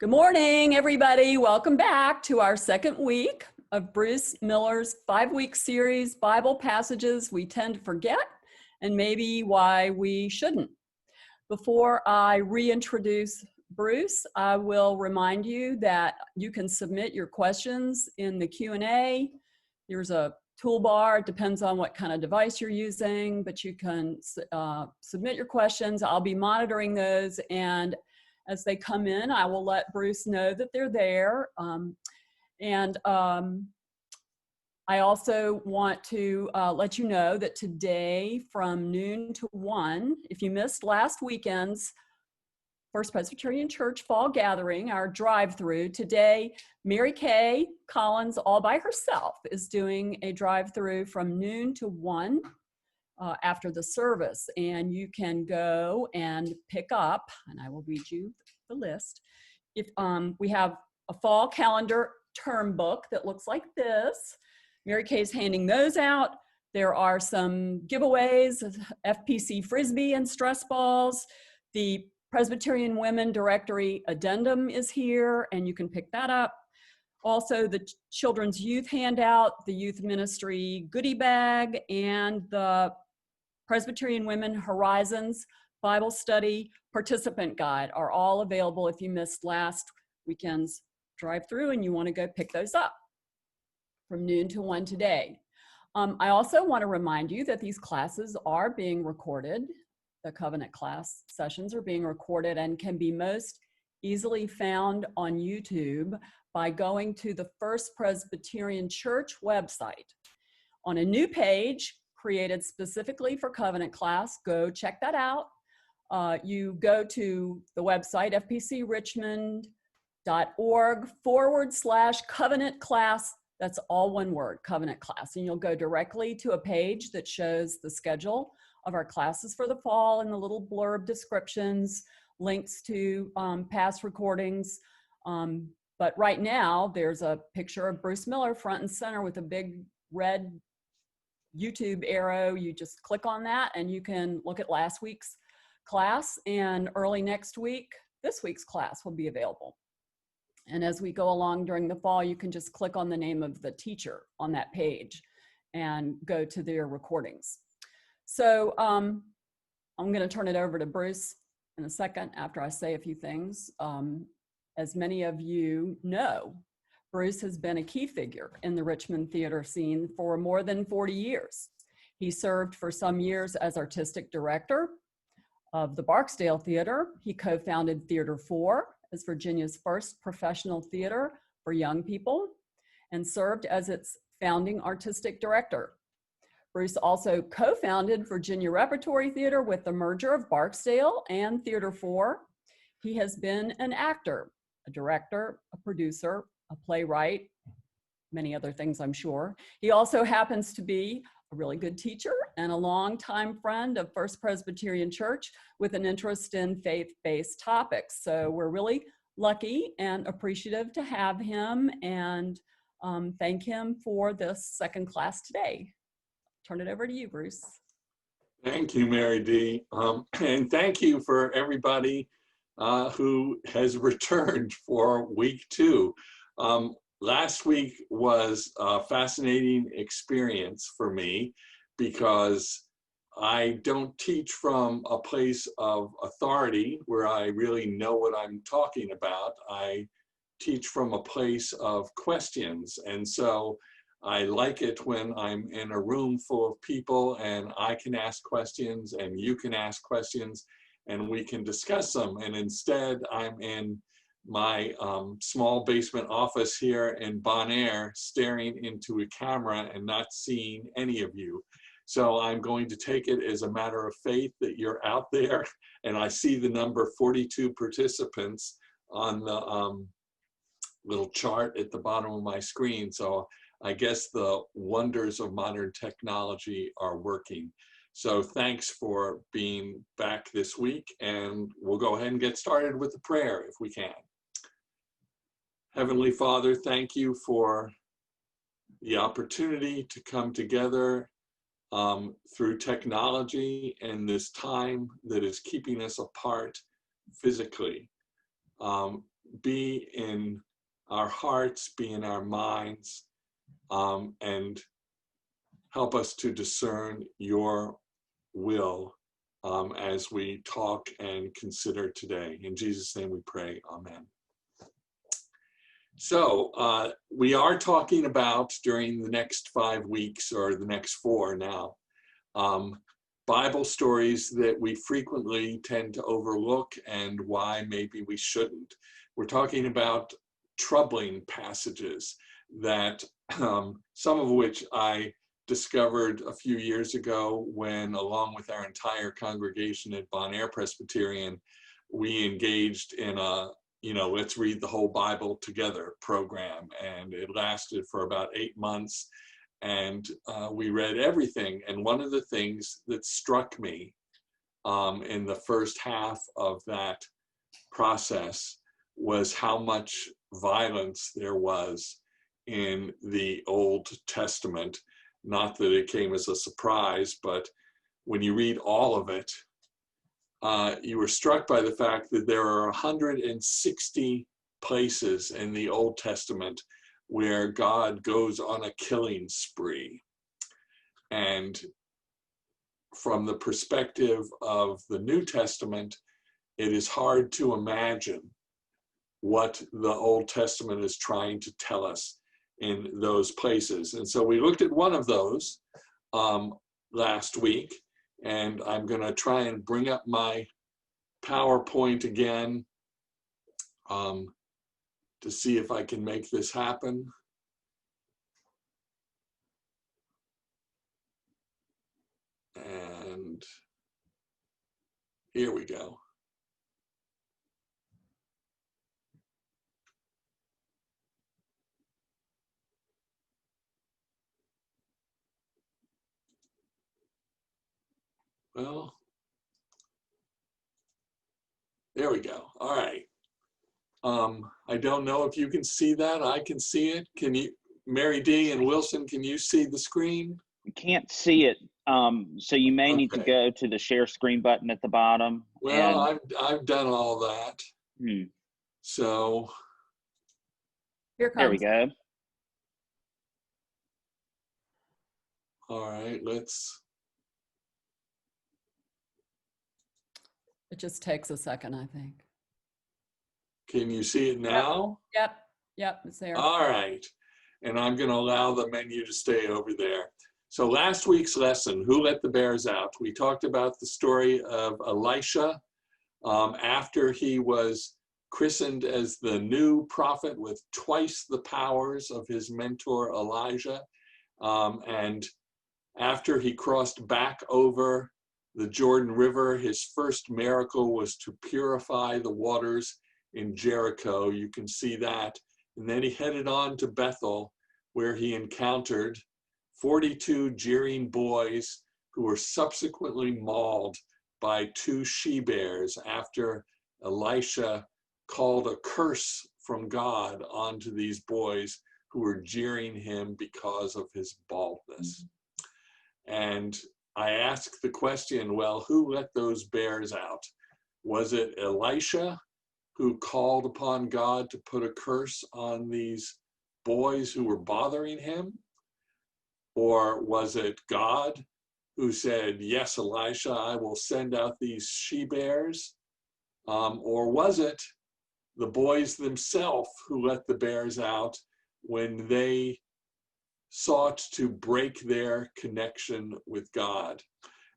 Good morning, everybody. Welcome back to our second week of Bruce Miller's 5-week series, Bible Passages We Tend to Forget and Maybe Why We Shouldn't. Before I reintroduce Bruce, I will remind you that you can submit your questions in the Q&A. There's a toolbar. It depends on what kind of device you're using, but you can submit your questions. I'll be monitoring those, and as they come in, I will let Bruce know that they're there. I also want to let you know that today from noon to 1, if you missed last weekend's First Presbyterian Church Fall Gathering, our drive-through, today Mary Kay Collins all by herself is doing a drive-through from noon to 1 after the service, and you can go and pick up, and I will read you the list. If we have a fall calendar term book that looks like this. Mary Kay's handing those out. There are some giveaways, FPC Frisbee and stress balls. The Presbyterian Women Directory Addendum is here, and you can pick that up. Also, the Children's Youth handout, the Youth Ministry goodie bag, and the Presbyterian Women Horizons Bible Study Participant Guide are all available if you missed last weekend's drive-through and you want to go pick those up from noon to 1 today. I also want to remind you that these classes are being recorded. The Covenant class sessions are being recorded and can be most easily found on YouTube by going to the First Presbyterian Church website. On a new page created specifically for Covenant class, go check that out. You go to the website, fpcrichmond.org/Covenant class. That's all one word, Covenant class. And you'll go directly to a page that shows the schedule of our classes for the fall and the little blurb descriptions, links to past recordings. But right now, there's a picture of Bruce Miller front and center with a big red YouTube arrow. You just click on that and you can look at last week's class, and early next week, this week's class will be available. And as we go along during the fall, you can just click on the name of the teacher on that page and go to their recordings. So I'm going to turn it over to Bruce in a second after I say a few things. As many of you know, Bruce has been a key figure in the Richmond theater scene for more than 40 years. He served for some years as artistic director of the Barksdale Theater. He co-founded Theater 4 as Virginia's first professional theater for young people and served as its founding artistic director. Bruce also co-founded Virginia Repertory Theater with the merger of Barksdale and Theater 4. He has been an actor, a director, a producer, a playwright, many other things, I'm sure. He also happens to be a really good teacher and a longtime friend of First Presbyterian Church with an interest in faith-based topics. So we're really lucky and appreciative to have him, and thank him for this second class today. Turn it over to you, Bruce. Thank you, Mary D. And thank you for everybody who has returned for week 2. Last week was a fascinating experience for me because I don't teach from a place of authority where I really know what I'm talking about. I teach from a place of questions. And so I like it when I'm in a room full of people and I can ask questions and you can ask questions and we can discuss them. And instead, I'm in my small basement office here in Bon Air, staring into a camera and not seeing any of you. So I'm going to take it as a matter of faith that you're out there, and I see the number 42 participants on the little chart at the bottom of my screen. So I guess the wonders of modern technology are working. So thanks for being back this week, and we'll go ahead and get started with the prayer if we can. Heavenly Father, thank you for the opportunity to come together through technology in this time that is keeping us apart physically. be in our hearts, be in our minds, and help us to discern your will as we talk and consider today. In Jesus' name we pray, amen. So we are talking about, during the next 5 weeks, or the next 4 now, Bible stories that we frequently tend to overlook and why maybe we shouldn't. We're talking about troubling passages that some of which I discovered a few years ago when, along with our entire congregation at Bon Air Presbyterian, we engaged in a, let's read the whole Bible together program. And it lasted for about 8 months. And we read everything. And one of the things that struck me in the first half of that process was how much violence there was in the Old Testament. Not that it came as a surprise, but when you read all of it, you were struck by the fact that there are 160 places in the Old Testament where God goes on a killing spree. And from the perspective of the New Testament, it is hard to imagine what the Old Testament is trying to tell us in those places. And so we looked at one of those last week, and I'm going to try and bring up my PowerPoint again to see if I can make this happen. And here we go. Well, there we go. All right. I don't know if you can see that. I can see it. Can you, Mary D. and Wilson, can you see the screen? We can't see it, so you may need to go to the share screen button at the bottom. Well, I've done all that. So here it comes. There we go. All right, It just takes a second, I think. Can you see it now? Yep, it's there. All right. And I'm going to allow the menu to stay over there. So last week's lesson, Who Let the Bears Out? We talked about the story of Elisha after he was christened as the new prophet with twice the powers of his mentor Elijah. And after he crossed back over the Jordan River, his first miracle was to purify the waters in Jericho. You can see that. And then he headed on to Bethel, where he encountered 42 jeering boys who were subsequently mauled by 2 she-bears after Elisha called a curse from God onto these boys who were jeering him because of his baldness. And I asked the question, well, who let those bears out? Was it Elisha who called upon God to put a curse on these boys who were bothering him? Or was it God who said, yes, Elisha, I will send out these she-bears? Or was it the boys themselves who let the bears out when they sought to break their connection with God?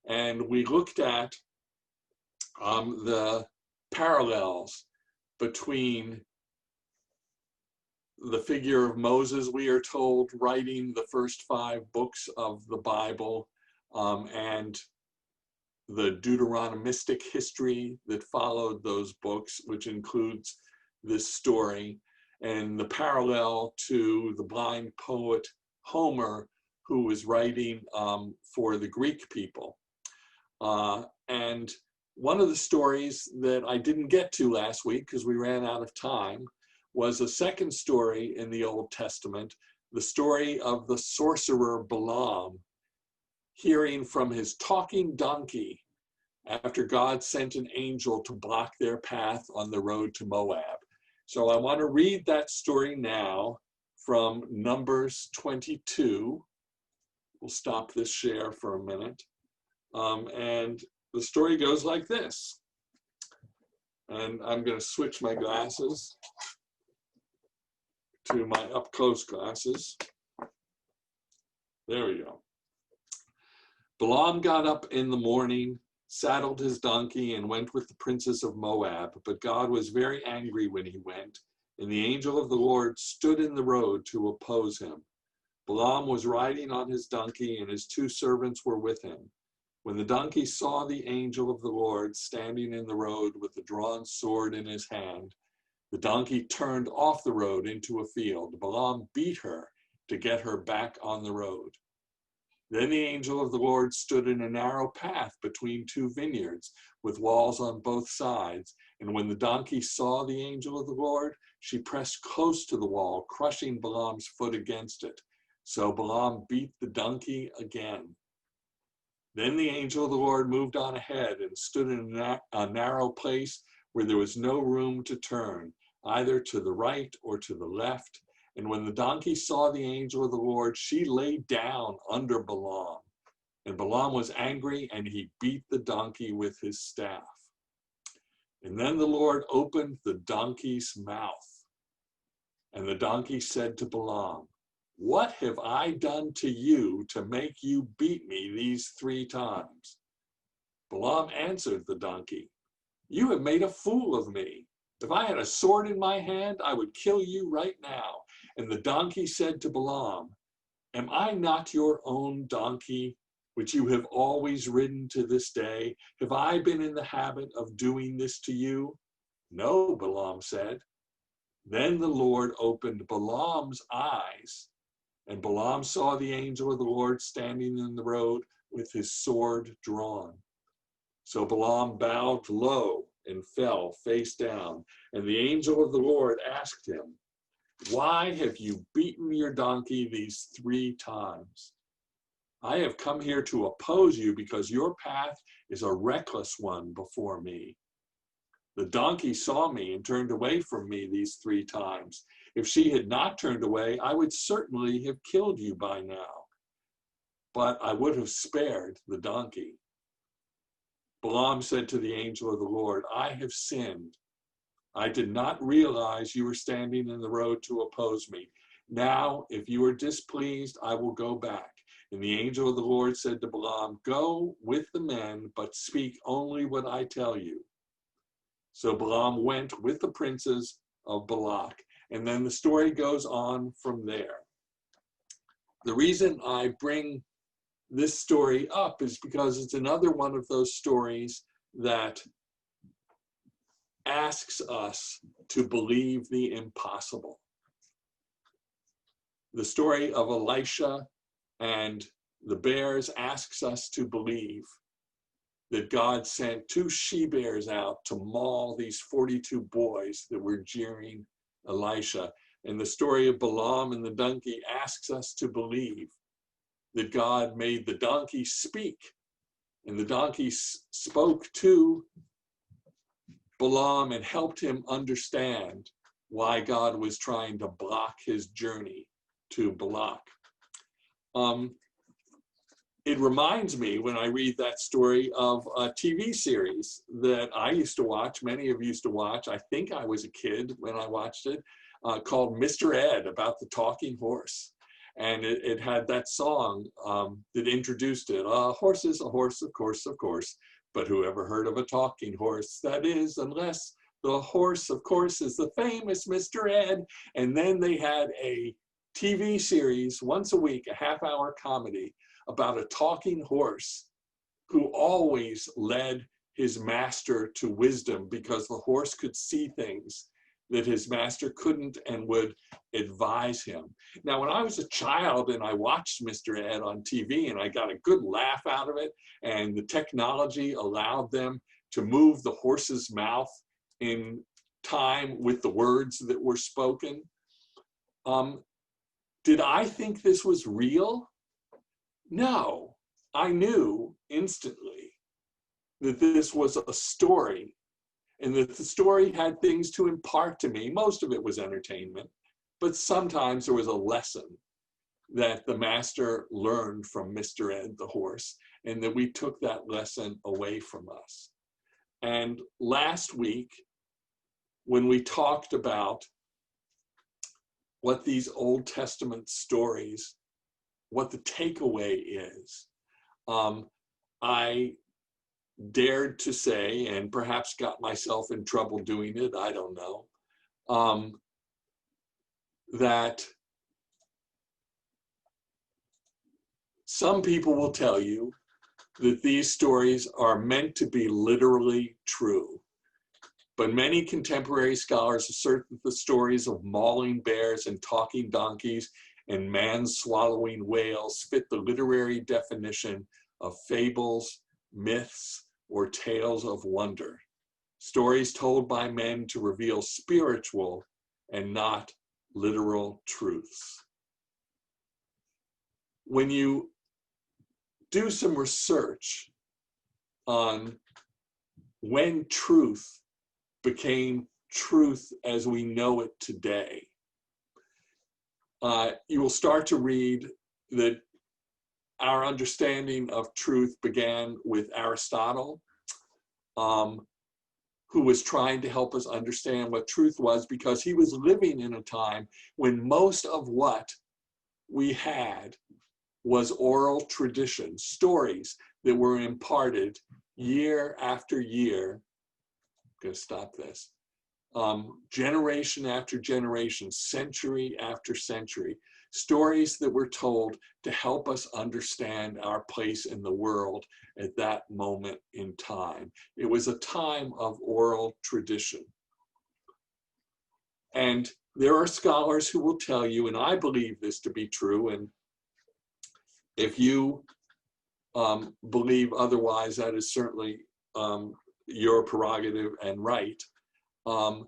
And we looked at the parallels between the figure of Moses, we are told, writing the first 5 books of the Bible, and the Deuteronomistic history that followed those books, which includes this story, and the parallel to the blind poet Homer, who was writing for the Greek people. And one of the stories that I didn't get to last week because we ran out of time was a second story in the Old Testament, the story of the sorcerer Balaam, hearing from his talking donkey after God sent an angel to block their path on the road to Moab. So I want to read that story now from Numbers 22. We'll stop this share for a minute. And the story goes like this. And I'm going to switch my glasses to my up-close glasses. There we go. Balaam got up in the morning, saddled his donkey, and went with the princes of Moab. But God was very angry when he went, and the angel of the Lord stood in the road to oppose him. Balaam was riding on his donkey, and his 2 servants were with him. When the donkey saw the angel of the Lord standing in the road with a drawn sword in his hand, the donkey turned off the road into a field. Balaam beat her to get her back on the road. Then the angel of the Lord stood in a narrow path between 2 vineyards with walls on both sides. And when the donkey saw the angel of the Lord, she pressed close to the wall, crushing Balaam's foot against it. So Balaam beat the donkey again. Then the angel of the Lord moved on ahead and stood in a narrow place where there was no room to turn, either to the right or to the left. And when the donkey saw the angel of the Lord, she lay down under Balaam. And Balaam was angry, and he beat the donkey with his staff. And then the Lord opened the donkey's mouth. And the donkey said to Balaam, "What have I done to you to make you beat me these 3 times?" Balaam answered the donkey, "You have made a fool of me. If I had a sword in my hand, I would kill you right now." And the donkey said to Balaam, "Am I not your own donkey, which you have always ridden to this day? Have I been in the habit of doing this to you?" "No," Balaam said. Then the Lord opened Balaam's eyes, and Balaam saw the angel of the Lord standing in the road with his sword drawn. So Balaam bowed low and fell face down. And the angel of the Lord asked him, "Why have you beaten your donkey these 3 times?" "I have come here to oppose you because your path is a reckless one before me. The donkey saw me and turned away from me these 3 times. If she had not turned away, I would certainly have killed you by now. But I would have spared the donkey." Balaam said to the angel of the Lord, "I have sinned. I did not realize you were standing in the road to oppose me. Now, if you are displeased, I will go back." And the angel of the Lord said to Balaam, "Go with the men, but speak only what I tell you." So Balaam went with the princes of Balak. And then the story goes on from there. The reason I bring this story up is because it's another one of those stories that asks us to believe the impossible. The story of Elisha and the bears asks us to believe that God sent 2 she-bears out to maul these 42 boys that were jeering Elisha. And the story of Balaam and the donkey asks us to believe that God made the donkey speak. And the donkey spoke to Balaam and helped him understand why God was trying to block his journey to Balak. It reminds me, when I read that story, of a TV series that I used to watch, many of you used to watch. I think I was a kid when I watched it, called Mr. Ed, about the talking horse. And it had that song that introduced it. "A horse is a horse, of course, but who ever heard of a talking horse? That is, unless the horse, of course, is the famous Mr. Ed." And then they had a TV series once a week, a half-hour comedy about a talking horse who always led his master to wisdom because the horse could see things that his master couldn't and would advise him. Now, when I was a child and I watched Mr. Ed on TV and I got a good laugh out of it, and the technology allowed them to move the horse's mouth in time with the words that were spoken, did I think this was real? No, I knew instantly that this was a story and that the story had things to impart to me. Most of it was entertainment, but sometimes there was a lesson that the master learned from Mr. Ed the horse, and that we took that lesson away from us. And last week, when we talked about what these Old Testament stories, what the takeaway is, I dared to say, and perhaps got myself in trouble doing it, I don't know, that some people will tell you that these stories are meant to be literally true. But many contemporary scholars assert that the stories of mauling bears and talking donkeys and man-swallowing whales fit the literary definition of fables, myths, or tales of wonder. Stories told by men to reveal spiritual and not literal truths. When you do some research on when truth became truth as we know it today, you will start to read that our understanding of truth began with Aristotle, who was trying to help us understand what truth was, because he was living in a time when most of what we had was oral tradition, stories that were imparted year after year. I'm going to stop this. Generation after generation, century after century, stories that were told to help us understand our place in the world at that moment in time. It was a time of oral tradition. And there are scholars who will tell you, and I believe this to be true, and if you believe otherwise, that is certainly your prerogative and right. I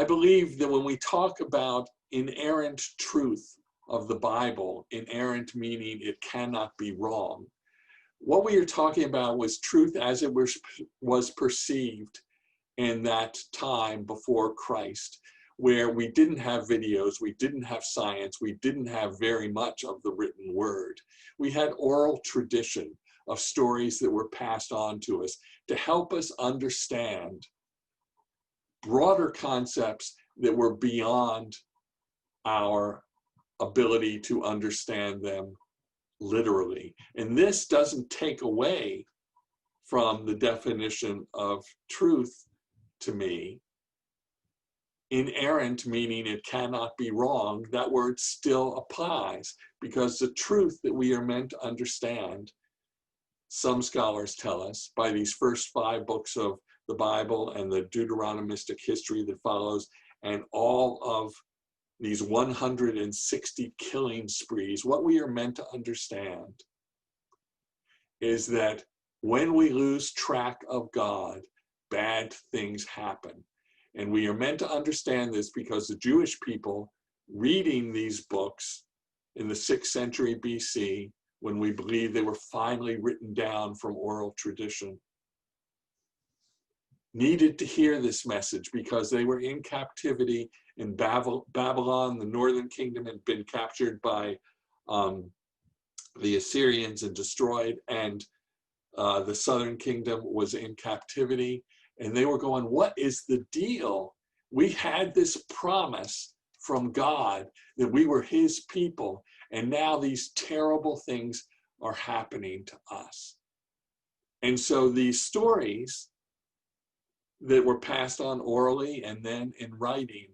believe that when we talk about inerrant truth of the Bible, inerrant meaning it cannot be wrong, what we are talking about was truth as it was perceived in that time before Christ, where we didn't have videos, we didn't have science, we didn't have very much of the written word. We had oral tradition of stories that were passed on to us to help us understand broader concepts that were beyond our ability to understand them literally. And this doesn't take away from the definition of truth to me. Inerrant, meaning it cannot be wrong, that word still applies, because the truth that we are meant to understand, some scholars tell us, by these first 5 books of the Bible and the Deuteronomistic history that follows, and all of these 160 killing sprees, what we are meant to understand is that when we lose track of God, bad things happen. And we are meant to understand this because the Jewish people reading these books in the 6th century BC, when we believe they were finally written down from oral tradition, needed to hear this message because they were in captivity in Babylon. The northern kingdom had been captured by the Assyrians and destroyed, and the southern kingdom was in captivity. And they were going, what is the deal? We had this promise from God that we were his people, and now these terrible things are happening to us. And so these stories that were passed on orally and then in writing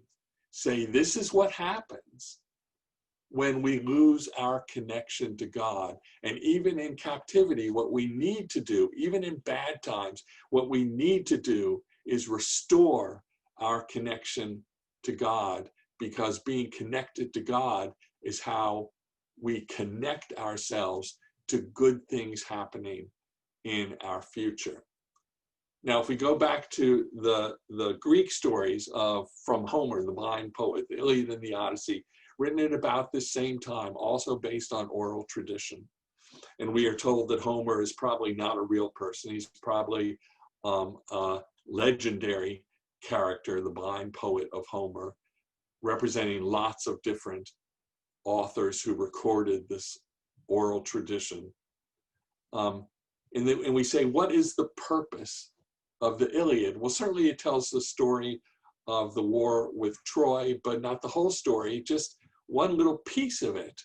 say, this is what happens when we lose our connection to God. And even in captivity, what we need to do, even in bad times, what we need to do is restore our connection to God, because being connected to God is how we connect ourselves to good things happening in our future. Now, if we go back to the Greek stories from Homer, the blind poet, the Iliad and the Odyssey, written at about the same time, also based on oral tradition. And we are told that Homer is probably not a real person. He's probably a legendary character, the blind poet of Homer, representing lots of different authors who recorded this oral tradition. And we say, what is the purpose of the Iliad? Well, certainly it tells the story of the war with Troy, but not the whole story, just one little piece of it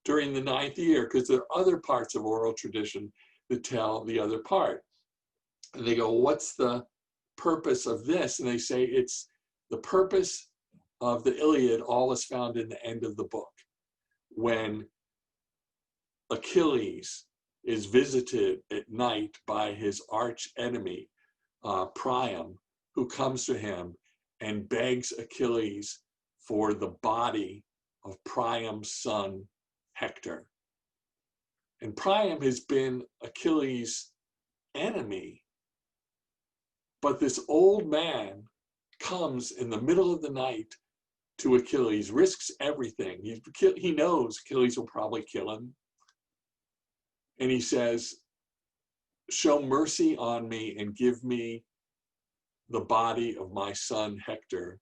during the 9th year, because there are other parts of oral tradition that tell the other part. And they go, what's the purpose of this? And they say, it's the purpose of the Iliad, all is found in the end of the book, when Achilles is visited at night by his arch enemy, Priam, who comes to him and begs Achilles for the body of Priam's son, Hector. And Priam has been Achilles' enemy, but this old man comes in the middle of the night to Achilles, risks everything. He knows Achilles will probably kill him. And he says, show mercy on me and give me the body of my son Hector,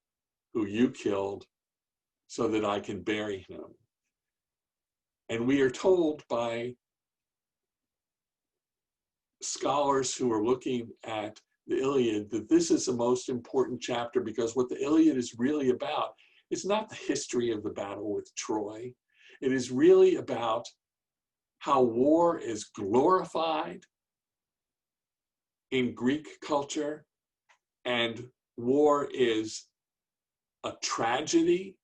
who you killed, so that I can bury him. And we are told by scholars who are looking at the Iliad that this is the most important chapter, because what the Iliad is really about is not the history of the battle with Troy. It is really about how war is glorified in Greek culture, and war is a tragedy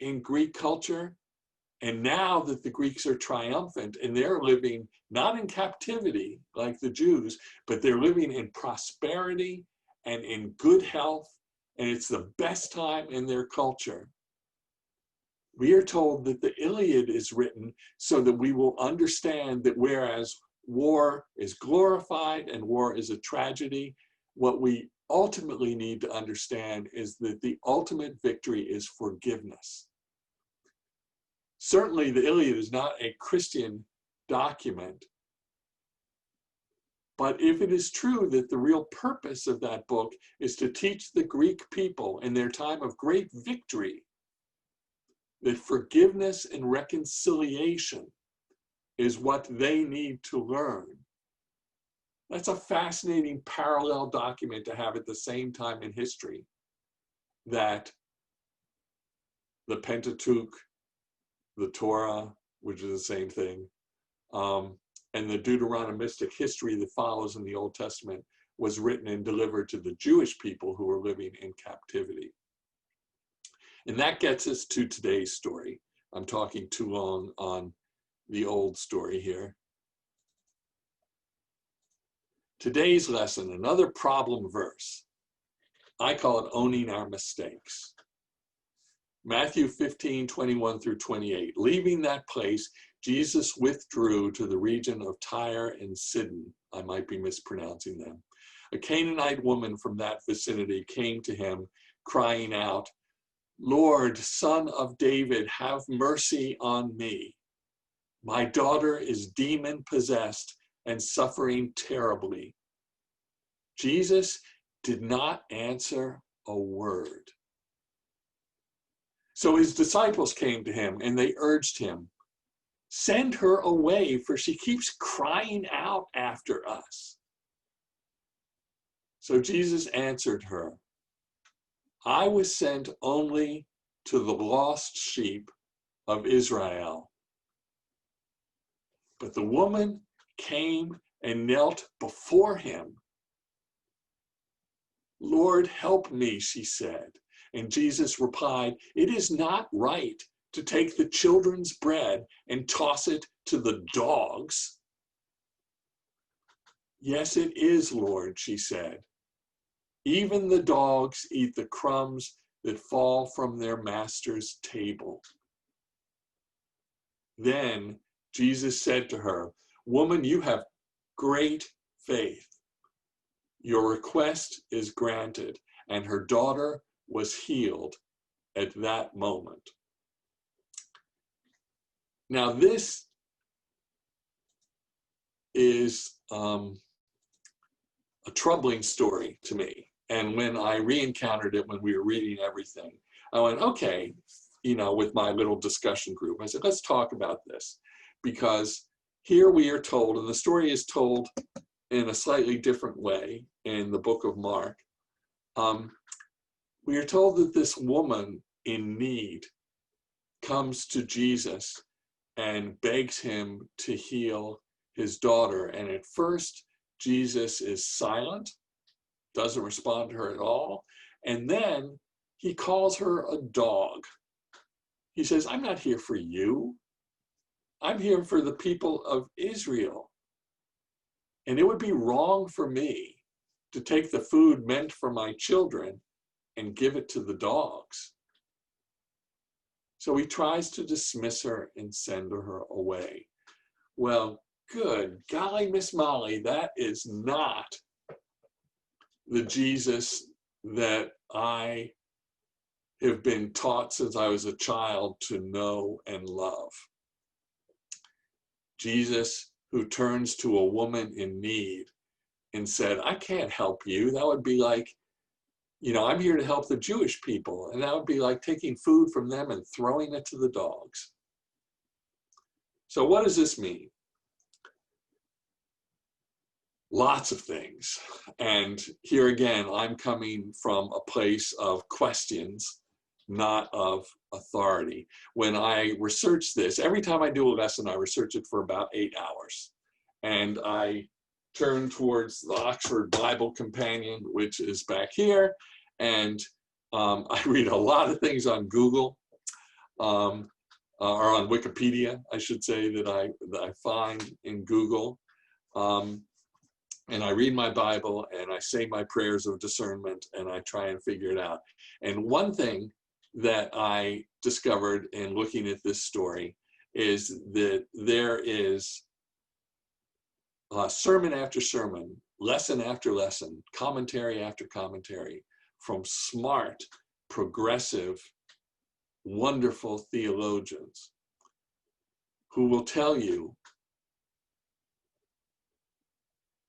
in Greek culture. And now that the Greeks are triumphant and they're living not in captivity like the Jews, but they're living in prosperity and in good health, and it's the best time in their culture. We are told that the Iliad is written so that we will understand that whereas war is glorified and war is a tragedy, what we ultimately need to understand is that the ultimate victory is forgiveness. Certainly, the Iliad is not a Christian document, but if it is true that the real purpose of that book is to teach the Greek people in their time of great victory that forgiveness and reconciliation is what they need to learn, that's a fascinating parallel document to have at the same time in history that the Pentateuch, the Torah, which is the same thing, and the Deuteronomistic history that follows in the Old Testament was written and delivered to the Jewish people who were living in captivity. And that gets us to today's story. I'm talking too long on the old story here. Today's lesson, another problem verse. I call it owning our mistakes. Matthew 15:21 through 28. Leaving that place, Jesus withdrew to the region of Tyre and Sidon. I might be mispronouncing them. A Canaanite woman from that vicinity came to him, crying out, Lord, Son of David, have mercy on me. My daughter is demon-possessed and suffering terribly. Jesus did not answer a word. So his disciples came to him and they urged him, send her away, for she keeps crying out after us. So Jesus answered her, I was sent only to the lost sheep of Israel. But the woman came and knelt before him. Lord, help me, she said. And Jesus replied, it is not right to take the children's bread and toss it to the dogs. Yes, it is, Lord, she said. Even the dogs eat the crumbs that fall from their master's table. Then Jesus said to her, woman, you have great faith. Your request is granted. And her daughter was healed at that moment. Now this is a troubling story to me. And when I re-encountered it, when we were reading everything, I went, okay, you know, with my little discussion group, I said, let's talk about this, because here we are told, and the story is told in a slightly different way in the book of Mark. We are told that this woman in need comes to Jesus and begs him to heal his daughter. And at first, Jesus is silent, doesn't respond to her at all. And then he calls her a dog. He says, I'm not here for you. I'm here for the people of Israel. And it would be wrong for me to take the food meant for my children and give it to the dogs. So he tries to dismiss her and send her away. Well, good golly, Miss Molly, that is not the Jesus that I have been taught since I was a child to know and love. Jesus who turns to a woman in need and said, I can't help you. That would be like, you know, I'm here to help the Jewish people. And that would be like taking food from them and throwing it to the dogs. So what does this mean? Lots of things. And here again, I'm coming from a place of questions, not of authority. When I research this, every time I do a lesson, I research it for about 8 hours. And I turn towards the Oxford Bible Companion, which is back here. And I read a lot of things on Google, or on Wikipedia, I should say, that I find in Google. And I read my Bible and I say my prayers of discernment and I try and figure it out. And one thing that I discovered in looking at this story is that there is sermon after sermon, lesson after lesson, commentary after commentary from smart, progressive, wonderful theologians who will tell you,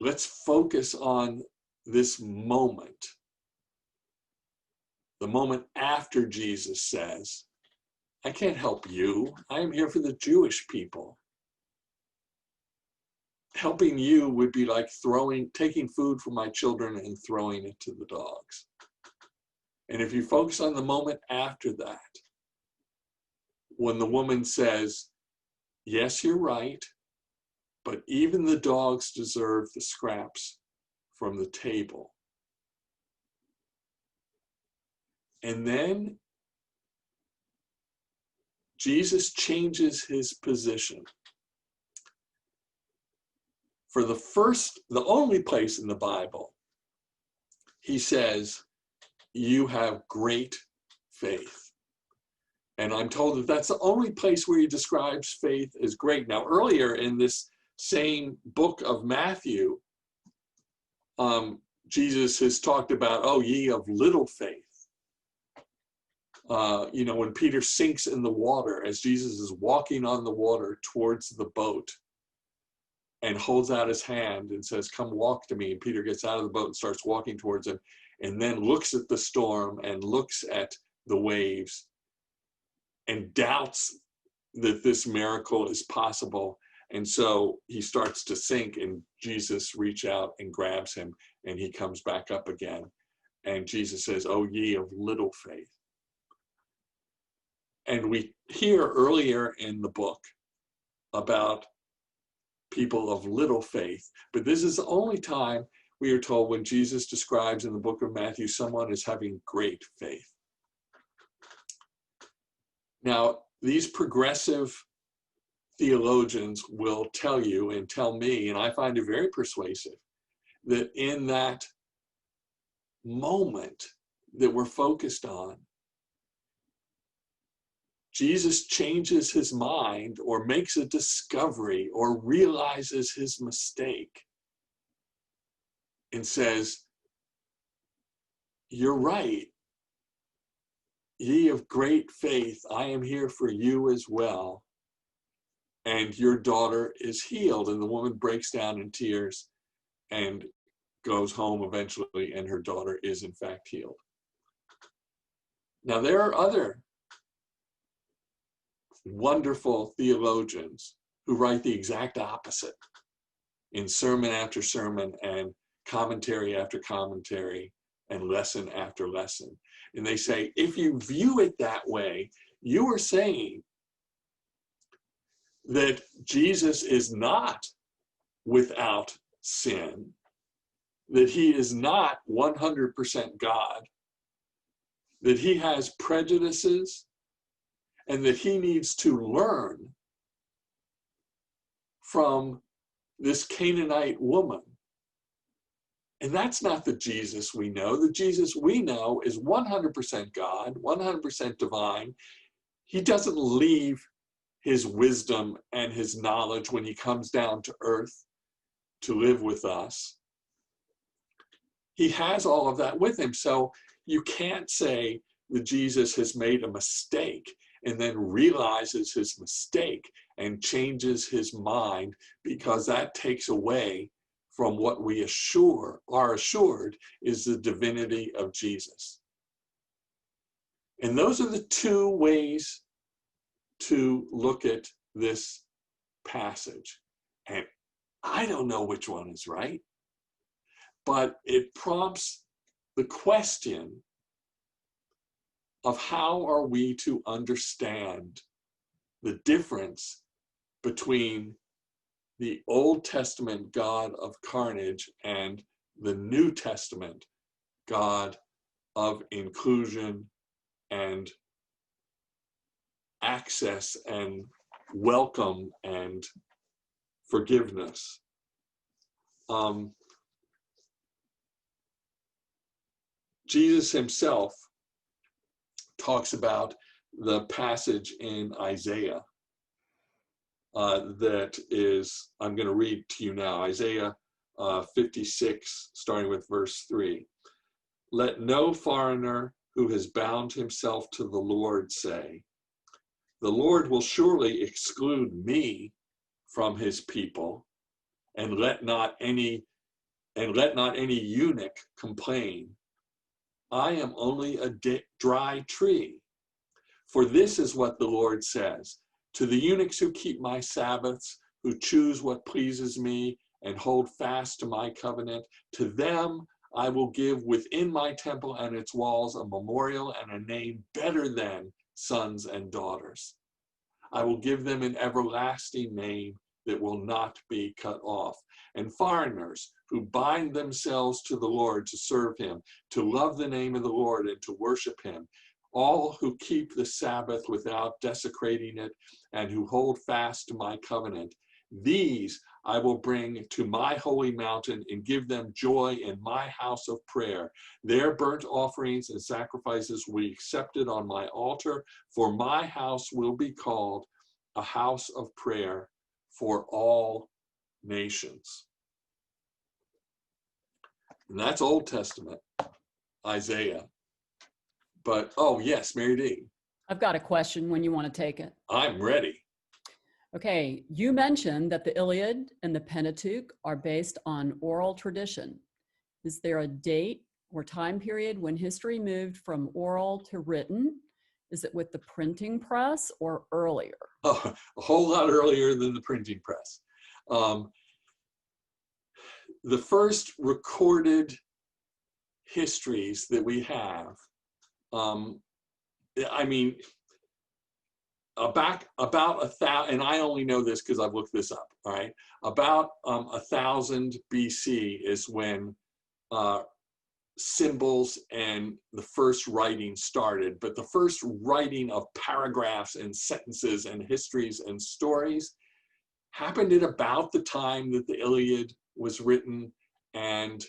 let's focus on this moment, the moment after Jesus says, I can't help you. I am here for the Jewish people. Helping you would be like taking food from my children and throwing it to the dogs. And if you focus on the moment after that, when the woman says, yes, you're right, but even the dogs deserve the scraps from the table. And then Jesus changes his position. For the only place in the Bible, he says, you have great faith. And I'm told that that's the only place where he describes faith as great. Now, earlier in this same book of Matthew, Jesus has talked about, oh, ye of little faith. You know, when Peter sinks in the water, as Jesus is walking on the water towards the boat and holds out his hand and says, come walk to me. And Peter gets out of the boat and starts walking towards him and then looks at the storm and looks at the waves and doubts that this miracle is possible. And so he starts to sink and Jesus reaches out and grabs him and he comes back up again. And Jesus says, oh, ye of little faith. And we hear earlier in the book about people of little faith, but this is the only time we are told when Jesus describes in the book of Matthew someone as having great faith. Now, these progressive theologians will tell you and tell me, and I find it very persuasive, that in that moment that we're focused on, Jesus changes his mind or makes a discovery or realizes his mistake and says, you're right. Ye of great faith, I am here for you as well. And your daughter is healed. And the woman breaks down in tears and goes home eventually, and her daughter is in fact healed. Now, there are other wonderful theologians who write the exact opposite in sermon after sermon and commentary after commentary and lesson after lesson. And they say, if you view it that way, you are saying that Jesus is not without sin, that he is not 100% God, that he has prejudices, and that he needs to learn from this Canaanite woman. And that's not the Jesus we know. The Jesus we know is 100% God, 100% divine. He doesn't leave his wisdom and his knowledge when he comes down to earth to live with us. He has all of that with him. So you can't say that Jesus has made a mistake and then realizes his mistake and changes his mind, because that takes away from what we are assured is the divinity of Jesus. And those are the two ways to look at this passage. And I don't know which one is right, but it prompts the question of how are we to understand the difference between the Old Testament God of carnage and the New Testament God of inclusion and access and welcome and forgiveness. Jesus himself talks about the passage in Isaiah that is, I'm going to read to you now, Isaiah 56, starting with verse 3. Let no foreigner who has bound himself to the Lord say, the Lord will surely exclude me from his people, and let not any eunuch complain. I am only a dry tree. For this is what the Lord says, to the eunuchs who keep my Sabbaths, who choose what pleases me and hold fast to my covenant, to them I will give within my temple and its walls a memorial and a name better than sons and daughters. I will give them an everlasting name that will not be cut off. And foreigners who bind themselves to the Lord to serve him, to love the name of the Lord and to worship him, all who keep the Sabbath without desecrating it and who hold fast to my covenant, these I will bring to my holy mountain and give them joy in my house of prayer. Their burnt offerings and sacrifices will be accepted on my altar, for my house will be called a house of prayer for all nations. And that's Old Testament, Isaiah. But, oh yes, Mary D. I've got a question when you want to take it. I'm ready. Okay, you mentioned that the Iliad and the Pentateuch are based on oral tradition. Is there a date or time period when history moved from oral to written? Is it with the printing press or earlier? Oh, a whole lot earlier than the printing press. The first recorded histories that we have, I mean, about 1,000, and I only know this because I've looked this up, all right? About 1,000 BC is when symbols and the first writing started, but the first writing of paragraphs and sentences and histories and stories happened at about the time that the Iliad was written and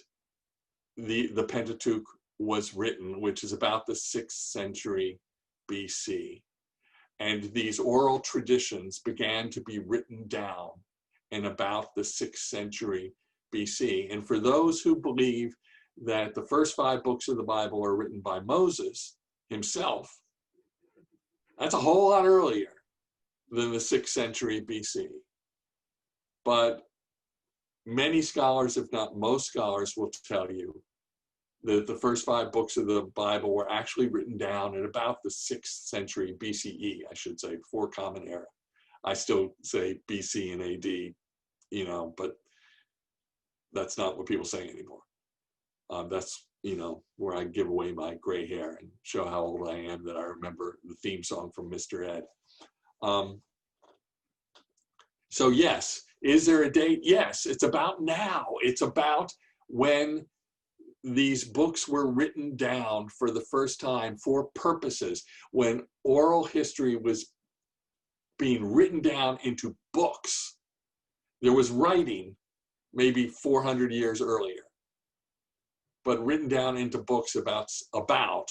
the Pentateuch was written, which is about the 6th century BC. And these oral traditions began to be written down in about the 6th century BC. And for those who believe that the first 5 books of the Bible are written by Moses himself, that's a whole lot earlier than the 6th century BC. But many scholars, if not most scholars, will tell you that the first 5 books of the Bible were actually written down in about the 6th century BCE, I should say, before Common Era. I still say BC and AD, you know, but that's not what people say anymore. That's, you know, where I give away my gray hair and show how old I am, that I remember the theme song from Mr. Ed. So yes, is there a date? Yes, it's about now. It's about when these books were written down for the first time for purposes, when oral history was being written down into books. There was writing maybe 400 years earlier, but written down into books about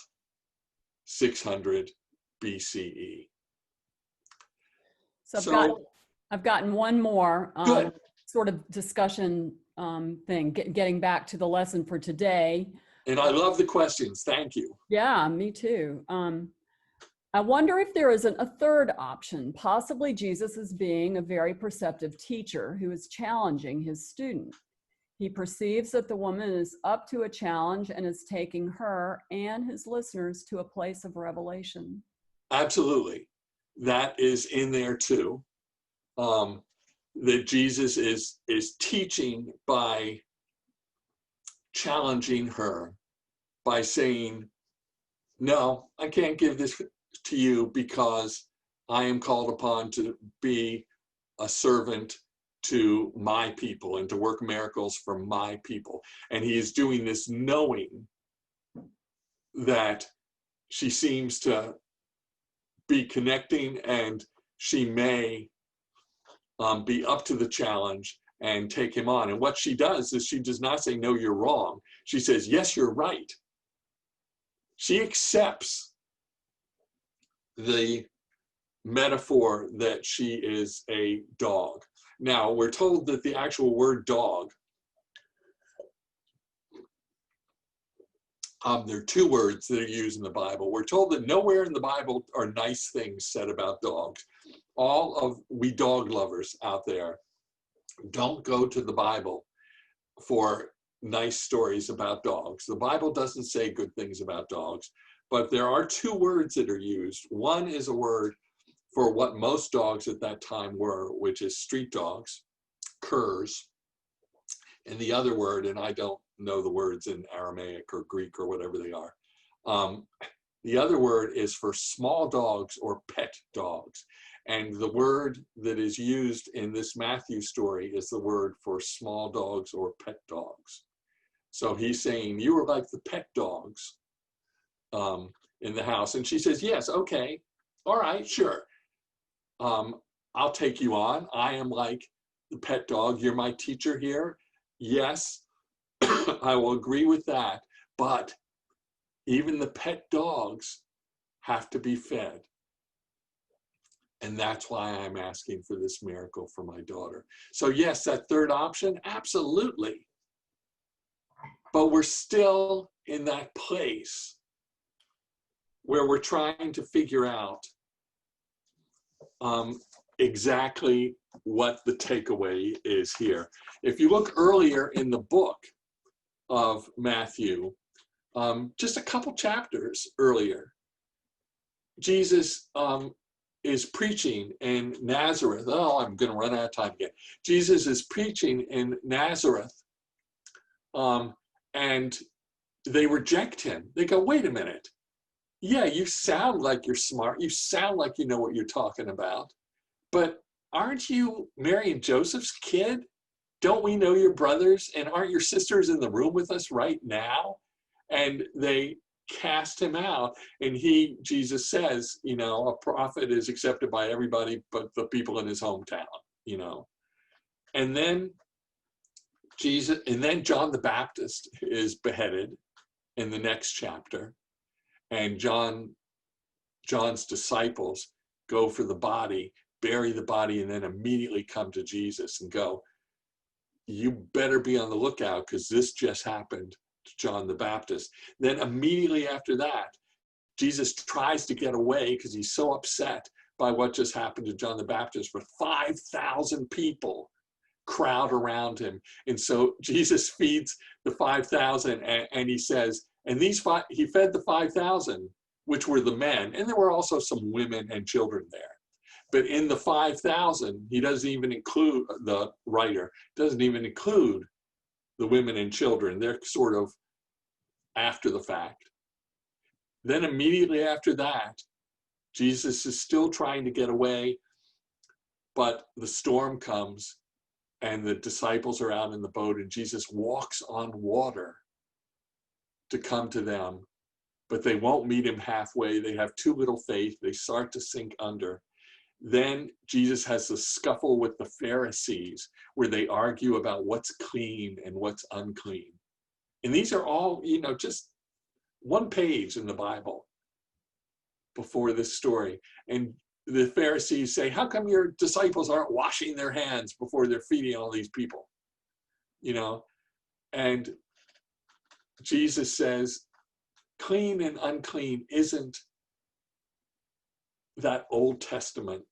600 BCE. So I've gotten one more good. sort of discussion thing, getting back to the lesson for today. And I love the questions. Thank you. Yeah, me too. I wonder if there isn't a third option. Possibly Jesus is being a very perceptive teacher who is challenging his student. He perceives that the woman is up to a challenge and is taking her and his listeners to a place of revelation. Absolutely. That is in there too. That Jesus is teaching by challenging her, by saying, no, I can't give this to you because I am called upon to be a servant to my people and to work miracles for my people. And he is doing this knowing that she seems to be connecting and she may be up to the challenge and take him on. And what she does is she does not say, no, you're wrong. She says, yes, you're right. She accepts the metaphor that she is a dog. Now, we're told that the actual word dog, there are 2 words that are used in the Bible. We're told that nowhere in the Bible are nice things said about dogs. All of we dog lovers out there, don't go to the Bible for nice stories about dogs. The Bible doesn't say good things about dogs, but there are 2 words that are used. One is a word for what most dogs at that time were, which is street dogs, curs. And the other word, and I don't know the words in Aramaic or Greek or whatever they are. The other word is for small dogs or pet dogs. And the word that is used in this Matthew story is the word for small dogs or pet dogs. So he's saying, you are like the pet dogs in the house. And she says, yes, okay, all right, sure. I'll take you on. I am like the pet dog. You're my teacher here. Yes, I will agree with that. But even the pet dogs have to be fed. And that's why I'm asking for this miracle for my daughter. So yes, that third option, absolutely. But we're still in that place where we're trying to figure out exactly what the takeaway is here. If you look earlier in the book of Matthew, just a couple chapters earlier, Jesus is preaching in Nazareth. Oh, I'm going to run out of time again. Jesus is preaching in Nazareth, and they reject him. They go, wait a minute. Yeah, you sound like you're smart. You sound like you know what you're talking about. But aren't you Mary and Joseph's kid? Don't we know your brothers? And aren't your sisters in the room with us right now? And they cast him out. And Jesus says, you know, a prophet is accepted by everybody but the people in his hometown, you know. And then John the Baptist is beheaded in the next chapter. And John's disciples go for the body, bury the body, and then immediately come to Jesus and go, you better be on the lookout because this just happened to John the Baptist. Then immediately after that, Jesus tries to get away because he's so upset by what just happened to John the Baptist, with 5,000 people crowd around him. And so Jesus feeds the 5,000, and he says, and he fed the 5,000, which were the men, and there were also some women and children there. But in the 5,000, he doesn't even include, the writer doesn't even include the women and children. They're sort of after the fact. Then immediately after that, Jesus is still trying to get away, but the storm comes and the disciples are out in the boat, and Jesus walks on water to come to them, but they won't meet him halfway. They have too little faith. They start to sink under. Then Jesus has a scuffle with the Pharisees where they argue about what's clean and what's unclean. And these are all, just one page in the Bible before this story. And the Pharisees say, how come your disciples aren't washing their hands before they're feeding all these people? And Jesus says, clean and unclean isn't that Old Testament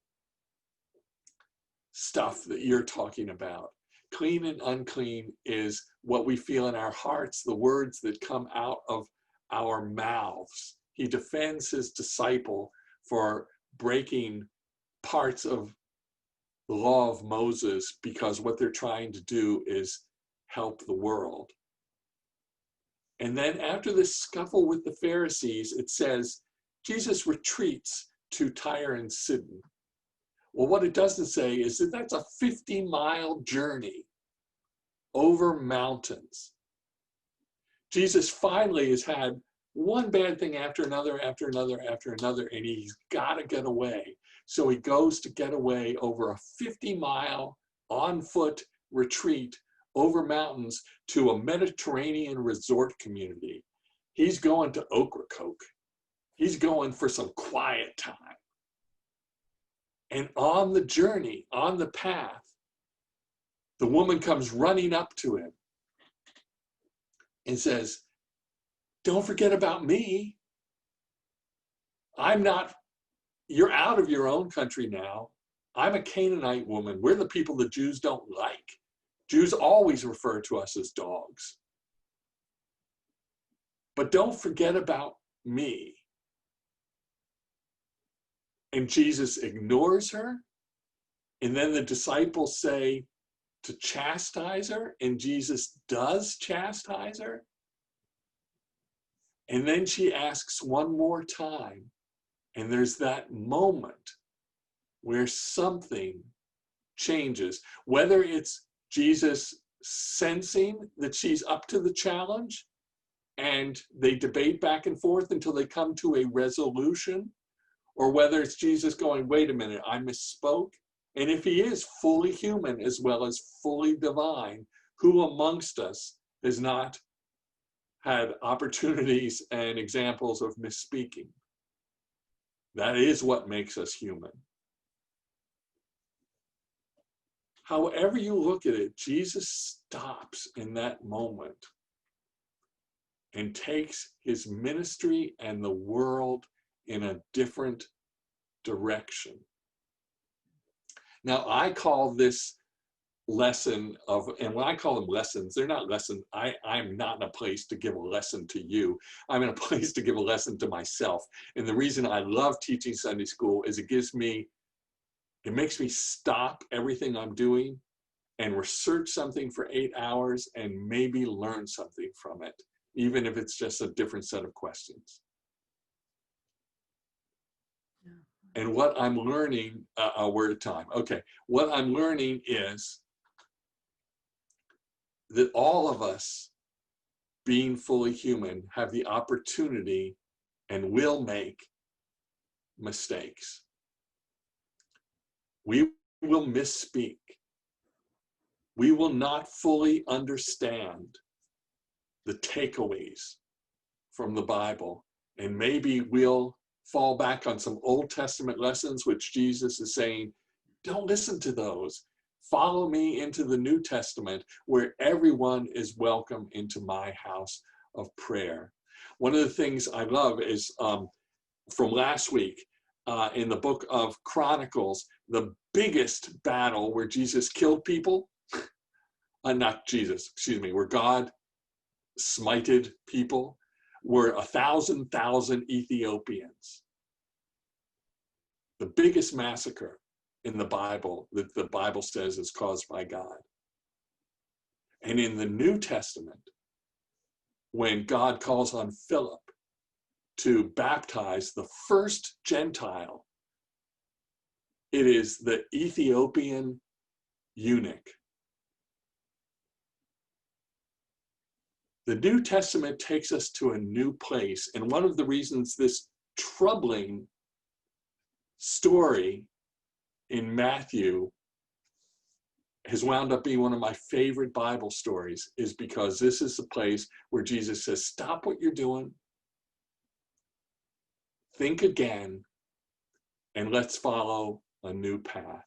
stuff that you're talking about. Clean and unclean is what we feel in our hearts, the words that come out of our mouths. He defends his disciple for breaking parts of the law of Moses because what they're trying to do is help the world. And then after this scuffle with the Pharisees, it says, Jesus retreats to Tyre and Sidon. Well, what it doesn't say is that that's a 50-mile journey over mountains. Jesus finally has had one bad thing after another, and he's got to get away. So he goes to get away over a 50-mile on-foot retreat over mountains to a Mediterranean resort community. He's going to Ocracoke. He's going for some quiet time. And on the journey, on the path, the woman comes running up to him and says, don't forget about me. You're out of your own country now. I'm a Canaanite woman. We're the people the Jews don't like. Jews always refer to us as dogs. But don't forget about me. And Jesus ignores her. And then the disciples say to chastise her, and Jesus does chastise her. And then she asks one more time, and there's that moment where something changes, whether it's Jesus sensing that she's up to the challenge and they debate back and forth until they come to a resolution, or whether it's Jesus going, wait a minute, I misspoke. And if he is fully human as well as fully divine, who amongst us has not had opportunities and examples of misspeaking? That is what makes us human. However you look at it, Jesus stops in that moment and takes his ministry and the world in a different direction. Now, I call this lesson of, and when I call them lessons, they're not lessons. I'm not in a place to give a lesson to you. I'm in a place to give a lesson to myself. And the reason I love teaching Sunday school is it makes me stop everything I'm doing and research something for 8 hours and maybe learn something from it, even if it's just a different set of questions. And what I'm learning, a word at a time. Okay, what I'm learning is that all of us, being fully human, have the opportunity and will make mistakes. We will misspeak. We will not fully understand the takeaways from the Bible, and maybe we'll fall back on some Old Testament lessons, which Jesus is saying, don't listen to those. Follow me into the New Testament, where everyone is welcome into my house of prayer. One of the things I love is from last week in the book of Chronicles, the biggest battle where Jesus killed people not Jesus, excuse me, where God smited people, were 1,000 Ethiopians. The biggest massacre in the Bible that the Bible says is caused by God. And in the New Testament, when God calls on Philip to baptize the first Gentile, it is the Ethiopian eunuch. The New Testament takes us to a new place. And one of the reasons this troubling story in Matthew has wound up being one of my favorite Bible stories is because this is the place where Jesus says, stop what you're doing, think again, and let's follow a new path.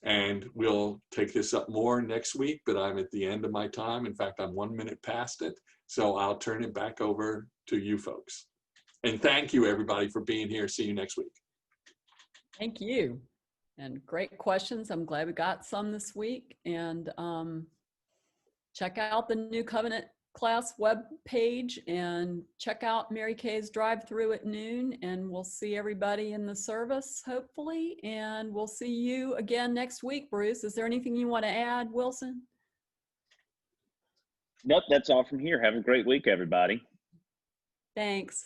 And we'll take this up more next week, but I'm at the end of my time. In fact, I'm 1 minute past it. So I'll turn it back over to you folks. And thank you, everybody, for being here. See you next week. Thank you. And great questions. I'm glad we got some this week. And check out the New Covenant class web page and check out Mary Kay's drive-through at noon, and we'll see everybody in the service, hopefully. And we'll see you again next week, Bruce. Is there anything you want to add, Wilson? Nope, that's all from here. Have a great week, everybody. Thanks.